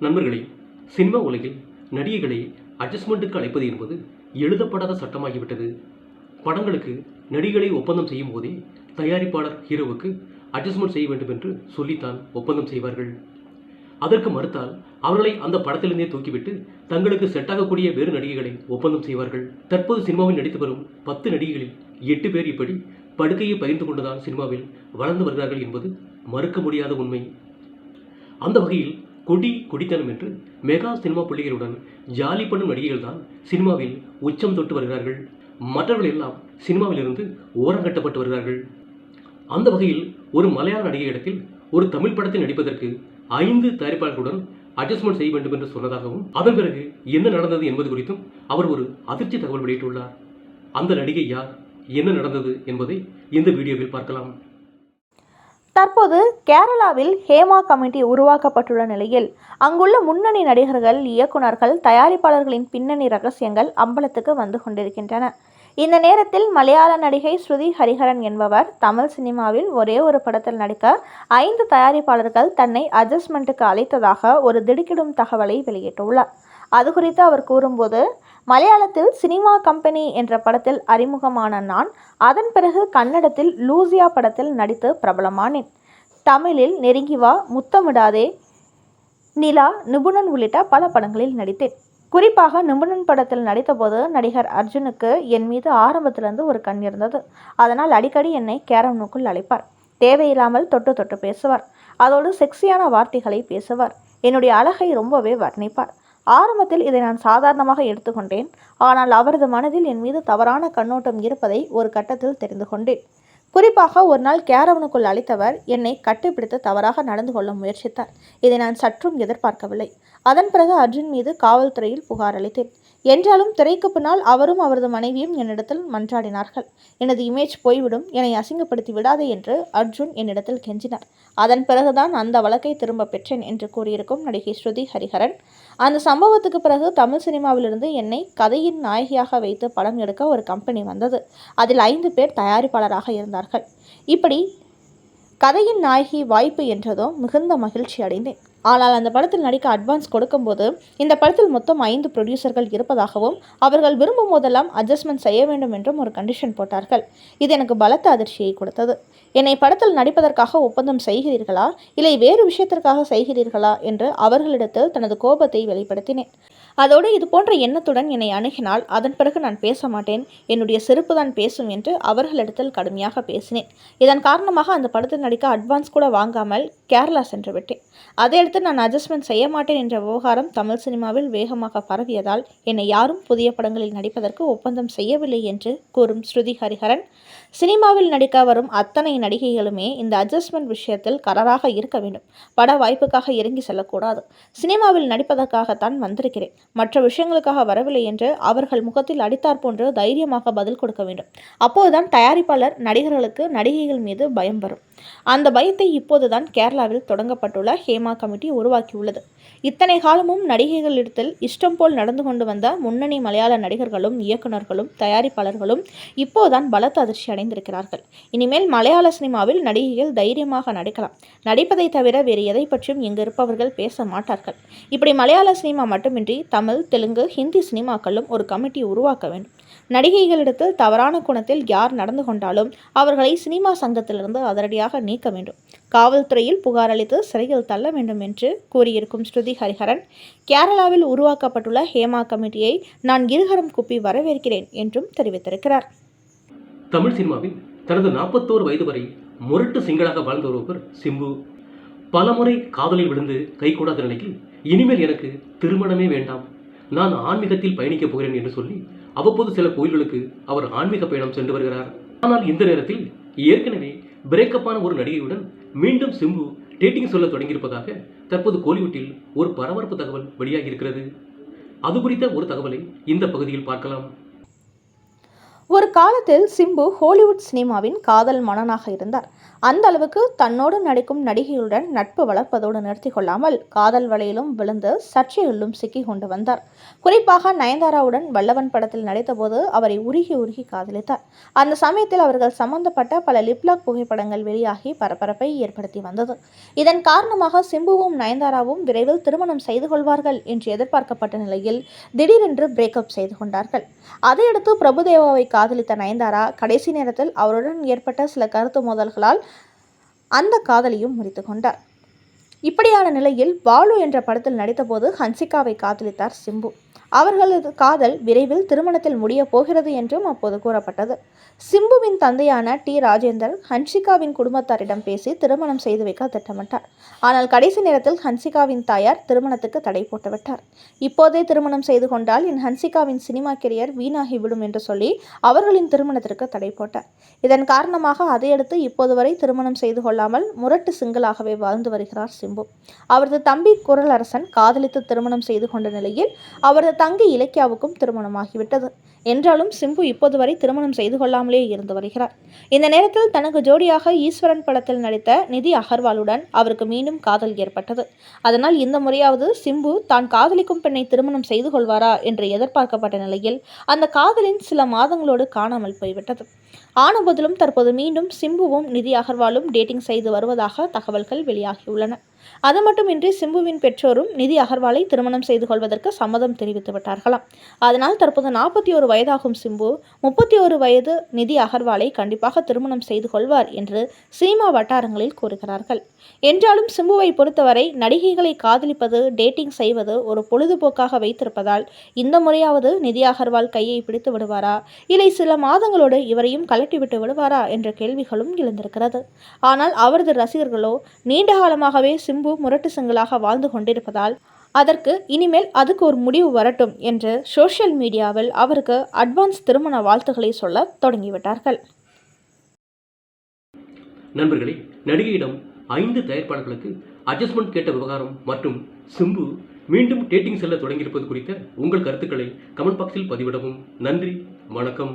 நண்பர்களே, சினிமா உலகில் நடிகைகளை அட்ஜஸ்ட்மெண்ட்டுக்கு அழைப்பது என்பது எழுதப்படாத சட்டமாகிவிட்டது. படங்களுக்கு நடிகைகளை ஒப்பந்தம் செய்யும் போதே தயாரிப்பாளர் ஹீரோவுக்கு அட்ஜஸ்ட்மெண்ட் செய்ய வேண்டும் என்று சொல்லித்தான் ஒப்பந்தம் செய்வார்கள். அதற்கு மறுத்தால் அவர்களை அந்த படத்திலிருந்தே தூக்கிவிட்டு தங்களுக்கு செட்டாகக்கூடிய வேறு நடிகைகளை ஒப்பந்தம் செய்வார்கள். தற்போது சினிமாவில் நடித்து வரும் 10 நடிகைகளில் 8 பேர் இப்படி படுக்கையை பகிர்ந்து கொண்டுதான் சினிமாவில் வளர்ந்து வருகிறார்கள் என்பது மறுக்க முடியாத உண்மை. அந்த வகையில் குடித்தனம் என்று மெகா சினிமா புள்ளிகளுடன் ஜாலி பண்ணும் நடிகைகள் தான் சினிமாவில் உச்சம் தொட்டு வருகிறார்கள். மற்றவர்கள் எல்லாம் சினிமாவிலிருந்து ஓரங்கட்டப்பட்டு வருகிறார்கள். அந்த வகையில் ஒரு மலையாள நடிகை இடத்தில் ஒரு தமிழ் படத்தில் நடிப்பதற்கு 5 தயாரிப்பாளர்களுடன் அட்ஜஸ்ட்மெண்ட் செய்ய வேண்டும் என்று சொன்னதாகவும், அதன் பிறகு என்ன நடந்தது என்பது குறித்தும் அவர் ஒரு அதிர்ச்சி தகவல் வெளியிட்டுள்ளார். அந்த நடிகை யார், என்ன நடந்தது என்பதை இந்த வீடியோவில் பார்க்கலாம். தற்போது கேரளாவில் ஹேமா கமிட்டி உருவாக்கப்பட்டுள்ள நிலையில் அங்குள்ள முன்னணி நடிகர்கள், இயக்குநர்கள், தயாரிப்பாளர்களின் பின்னணி ரகசியங்கள் அம்பலத்துக்கு வந்து கொண்டிருக்கின்றன. இந்த நேரத்தில் மலையாள நடிகை ஸ்ருதி ஹரிஹரன் என்பவர் தமிழ் சினிமாவில் ஒரே ஒரு படத்தில் நடிக்க 5 தயாரிப்பாளர்கள் தன்னை அட்ஜஸ்ட்மெண்ட்டுக்கு அழைத்ததாக ஒரு திடுக்கிடும் தகவலை வெளியிட்டுள்ளார். அது குறித்து அவர் கூறும்போது, மலையாளத்தில் சினிமா கம்பெனி என்ற படத்தில் அறிமுகமான நான் அதன் பிறகு கன்னடத்தில் லூசியா படத்தில் நடித்து பிரபலமானேன். தமிழில் நெருங்கி வா, முத்தமிடாதே, நிலா, நிபுணன் உள்ளிட்ட பல படங்களில் நடித்தேன். குறிப்பாக நிபுணன் படத்தில் நடித்தபோது நடிகர் அர்ஜுனுக்கு என் மீது ஆரம்பத்திலிருந்து ஒரு கண் இருந்தது. அதனால் அடிக்கடி என்னை கேரவனுக்குள் அழைப்பார். தேவையில்லாமல் தொட்டு தொட்டு பேசுவார். அதோடு செக்ஸியான வார்த்தைகளை பேசுவார். என்னுடைய அழகை ரொம்பவே வர்ணிப்பார். ஆரம்பத்தில் இதை நான் சாதாரணமாக எடுத்துக்கொண்டேன். ஆனால் அவரது மனதில் என் மீது தவறான கண்ணோட்டம் இருப்பதை ஒரு கட்டத்தில் தெரிந்து கொண்டேன். குறிப்பாக ஒரு நாள் கேரவனுக்குள் அழைத்தவர் என்னை கட்டிப்பிடித்து தவறாக நடந்து கொள்ள முயற்சித்தார். இதை நான் சற்றும் எதிர்பார்க்கவில்லை. அதன் பிறகு அர்ஜுன் மீது காவல்துறையில் புகார் அளித்தேன். என்றாலும் திரைக்கு பின்னால் அவரும் அவரது மனைவியும் என்னிடத்தில் மன்றாடினார்கள். எனது இமேஜ் போய்விடும், என்னை அசிங்கப்படுத்தி விடாதே என்று அர்ஜுன் என்னிடத்தில் கெஞ்சினார். அதன் பிறகுதான் அந்த வழக்கை திரும்ப பெற்றேன் என்று கூறியிருக்கும் நடிகை ஸ்ருதி ஹரிஹரன். அந்த சம்பவத்துக்கு பிறகு தமிழ் சினிமாவிலிருந்து என்னை கதையின் நாயகியாக வைத்து படம் எடுக்க ஒரு கம்பெனி வந்தது. அதில் 5 பேர் தயாரிப்பாளராக இருந்தார்கள். இப்படி கதையின் நாயகி வாய்ப்பு என்றதும் மிகுந்த மகிழ்ச்சி அடைந்தேன். ஆனால் அந்த படத்தில் நடிக்க அட்வான்ஸ் கொடுக்கும்போது இந்த படத்தில் மொத்தம் 5 ப்ரொடியூசர்கள் இருப்பதாகவும் அவர்கள் விரும்பும் போதெல்லாம் அட்ஜஸ்ட்மெண்ட் செய்ய வேண்டும் என்றும் ஒரு கண்டிஷன் போட்டார்கள். இது எனக்கு பலத்த அதிர்ச்சியை கொடுத்தது. என்னை படத்தில் நடிப்பதற்காக ஒப்பந்தம் செய்கிறீர்களா, இல்லை வேறு விஷயத்திற்காக செய்கிறீர்களா என்று அவர்களிடத்தில் தனது கோபத்தை வெளிப்படுத்தினேன். அதோடு இது போன்ற எண்ணத்துடன் என்னை அணுகினால் அதன் பிறகு நான் பேச மாட்டேன், என்னுடைய செருப்பு தான் பேசும் என்று அவர்களிடத்தில் கடுமையாக பேசினேன். இதன் காரணமாக அந்த படத்தில் நடிக்க அட்வான்ஸ் கூட வாங்காமல் கேரளா சென்று விட்டேன். அதையடுத்து நான் அட்ஜஸ்ட்மெண்ட் செய்ய மாட்டேன் என்ற விவகாரம் தமிழ் சினிமாவில் வேகமாக பரவியதால் என்னை யாரும் புதிய படங்களில் நடிப்பதற்கு ஒப்பந்தம் செய்யவில்லை என்று கூறும் ஸ்ருதி ஹரிஹரன், சினிமாவில் நடிக்க வரும் அத்தனை நடிகைகளுமே இந்த அட்ஜஸ்ட்மெண்ட் விஷயத்தில் கராராக இருக்க வேண்டும். பட வாய்ப்புக்காக இறங்கி செல்லக்கூடாது. சினிமாவில் நடிப்பதற்காகத்தான் வந்திருக்கிறேன், மற்ற விஷயங்களுக்காக வரவில்லை என்று அவர்கள் முகத்தில் அடித்தார் போன்று தைரியமாக பதில் கொடுக்க வேண்டும். அப்போதுதான் தயாரிப்பாளர் நடிகர்களுக்கு நடிகைகள் மீது பயம் வரும். அந்த பயத்தை இப்போதுதான் கேரளாவில் தொடங்கப்பட்டுள்ள ஹேமா கமிட்டி உருவாக்கியுள்ளது. இத்தனை காலமும் நடிகைகளிடத்தில் இஷ்டம் போல் நடந்து கொண்டு வந்த முன்னணி மலையாள நடிகர்களும், இயக்குநர்களும், தயாரிப்பாளர்களும் இப்போதுதான் பலத்த அதிர்ச்சி அடைந்திருக்கிறார்கள். இனிமேல் மலையாள சினிமாவில் நடிகைகள் தைரியமாக நடிக்கலாம். நடிப்பதை தவிர வேறு எதை பற்றியும் இங்கு இருப்பவர்கள் பேச மாட்டார்கள். இப்படி மலையாள சினிமா மட்டுமின்றி தமிழ், தெலுங்கு, ஹிந்தி சினிமாக்களும் ஒரு கமிட்டி உருவாக்க வேண்டும். நடிகைகளிடத்தில் தவறான குணத்தில் யார் நடந்து கொண்டாலும் அவர்களை சினிமா சங்கத்திலிருந்து அதிரடியாக நீக்க வேண்டும். காவல்துறையில் புகார் அளித்து சிறையில் தள்ள வேண்டும் என்று கூறியிருக்கும் ஸ்ருதி ஹரிஹரன், கேரளாவில் உருவாக்கப்பட்டுள்ள ஹேமா கமிட்டியை நான் இருகரம் கூப்பி வரவேற்கிறேன் என்றும் தெரிவித்திருக்கிறார். தமிழ் சினிமாவில் தனது 41 வயது வரை முரட்டு சிங்களாக வாழ்ந்த ஒருவர் சிம்பு. பலமுறை காதலில் விழுந்து கைகூடாத நிலையில் இனிமேல் எனக்கு திருமணமே வேண்டாம், நான் ஆன்மீகத்தில் பயணிக்கப் போகிறேன் என்று சொல்லி அவ்வப்போது சில கோயில்களுக்கு அவர் ஆன்மீக பயணம் சென்று வருகிறார். ஆனால் இந்த நேரத்தில் ஏற்கனவே பிரேக்கப்பான ஒரு நடிகையுடன் மீண்டும் சிம்பு டேட்டிங் சொல்ல தொடங்கியிருப்பதாக தற்போது கோலிவுட்டில் ஒரு பரபரப்பு தகவல் வெளியாகி இருக்கிறது. அது குறித்த ஒரு தகவலை இந்த பகுதியில் பார்க்கலாம். ஒரு காலத்தில் சிம்பு ஹாலிவுட் சினிமாவின் காதல் மன்னனாக இருந்தார். அந்த அளவுக்கு தன்னோடு நடிக்கும் நடிகைகளுடன் நட்பு வளர்ப்பதோடு நிறுத்தி கொள்ளாமல் காதல் வலையிலும் விழுந்து சர்ச்சைகளிலும் சிக்கி கொண்டு வந்தார். குறிப்பாக நயன்தாராவுடன் வல்லவன் படத்தில் நடித்தபோது அவரை உருகி உருகி காதலித்தார். அந்த சமயத்தில் அவர்கள் சம்பந்தப்பட்ட பல லிப்லாக் புகைப்படங்கள் வெளியாகி பரபரப்பை ஏற்படுத்தி வந்தது. இதன் காரணமாக சிம்புவும் நயன்தாராவும் விரைவில் திருமணம் செய்து கொள்வார்கள் என்று எதிர்பார்க்கப்பட்ட நிலையில் திடீரென்று பிரேக்கப் செய்து கொண்டார்கள். அதையடுத்து பிரபுதேவாவை காதலித்த நயன்தாரா கடைசி நேரத்தில் அவருடன் ஏற்பட்ட சில கருத்து மோதல்களால் அந்த காதலையும் முறித்து கொண்டார். இப்படியான நிலையில் பாலு என்ற படத்தில் நடித்தபோது ஹன்சிகாவை காதலித்தார் சிம்பு. அவர்களது காதல் விரைவில் திருமணத்தில் முடிய போகிறது என்றும் அப்போது கூறப்பட்டது. சிம்புவின் தந்தையான டி ராஜேந்தர் ஹன்சிகாவின் குடும்பத்தாரிடம் பேசி திருமணம் செய்து வைக்க திட்டமிட்டார். ஆனால் கடைசி நேரத்தில் ஹன்சிகாவின் தாயார் திருமணத்துக்கு தடை போட்டுவிட்டார். இப்போதே திருமணம் செய்து கொண்டால் என் ஹன்சிகாவின் சினிமா கெரியர் வீணாகிவிடும் என்று சொல்லி அவர்களின் திருமணத்திற்கு தடை போட்டார். இதன் காரணமாக அதையடுத்து இப்போது வரை திருமணம் செய்து கொள்ளாமல் முரட்டு சிங்கிளாகவே வாழ்ந்து வருகிறார் சிம்பு. அவரது தம்பி குரலரசன் காதலித்து திருமணம் செய்து கொண்ட நிலையில் அவரது தங்கை இலக்கியாவுக்கும் திருமணமாகிவிட்டது. என்றாலும் சிம்பு இப்போது வரை திருமணம் செய்து கொள்ளாமலே இருந்து வருகிறார். இந்த நேரத்தில் தனக்கு ஜோடியாக ஈஸ்வரன் படத்தில் நடித்த நிதி அகர்வாலுடன் அவருக்கு மீண்டும் காதல் ஏற்பட்டது. அதனால் இந்த முறையாவது சிம்பு தான் காதலிக்கும் பெண்ணை திருமணம் செய்து கொள்வாரா என்று எதிர்பார்க்கப்பட்ட நிலையில் அந்த காதலின் சில மாதங்களோடு காணாமல் போய்விட்டது. ஆனபோதிலும் தற்போது மீண்டும் சிம்புவும் நிதி அகர்வாலும் டேட்டிங் செய்து வருவதாக தகவல்கள் வெளியாகியுள்ளன. அது மட்டுமின்றி சிம்புவின் பெற்றோரும் நிதி அகர்வாலை திருமணம் செய்து கொள்வதற்கு சம்மதம் தெரிவித்து விட்டார்களாம். அதனால் தற்போது 41 வயதாகும் சிம்பு 31 வயது நிதி அகர்வாலை கண்டிப்பாக திருமணம் செய்து கொள்வார் என்று சினிமா வட்டாரங்களில் கூறுகிறார்கள். என்றாலும் சிம்புவை பொறுத்தவரை நடிகைகளை காதலிப்பது டேட்டிங் செய்வது ஒரு பொழுதுபோக்காக வைத்திருப்பதால் இந்த முறையாவது நிதி அகர்வால் கையை பிடித்து விடுவாரா இல்லை சில மாதங்களோடு இவரையும் கலட்டிவிட்டு விடுவாரா என்ற கேள்விகளும் எழுந்திருக்கிறது. ஆனால் அவரது ரசிகர்களோ நீண்ட காலமாகவே சிம்பு முரட்டு சிங்களாக வாழ்ந்து கொண்டிருப்பதால் அதற்கு இனிமேல் அதுக்கு ஒரு முடிவு வரட்டும் என்று சோஷியல் மீடியாவில் அவருக்கு அட்வான்ஸ் திருமண வாழ்த்துக்களை சொல்ல தொடங்கிவிட்டார்கள். நண்பர்களே, நடிகையிடம் 5 தயாரிப்பாளர்களுக்கு அட்ஜஸ்ட்மெண்ட் கேட்ட விவகாரம் மற்றும் சிம்பு மீண்டும் டேட்டிங் செல்ல தொடங்கியிருப்பது குறித்த உங்கள் கருத்துக்களை கமெண்ட் பாக்ஸில் பதிவிடவும். நன்றி, வணக்கம்.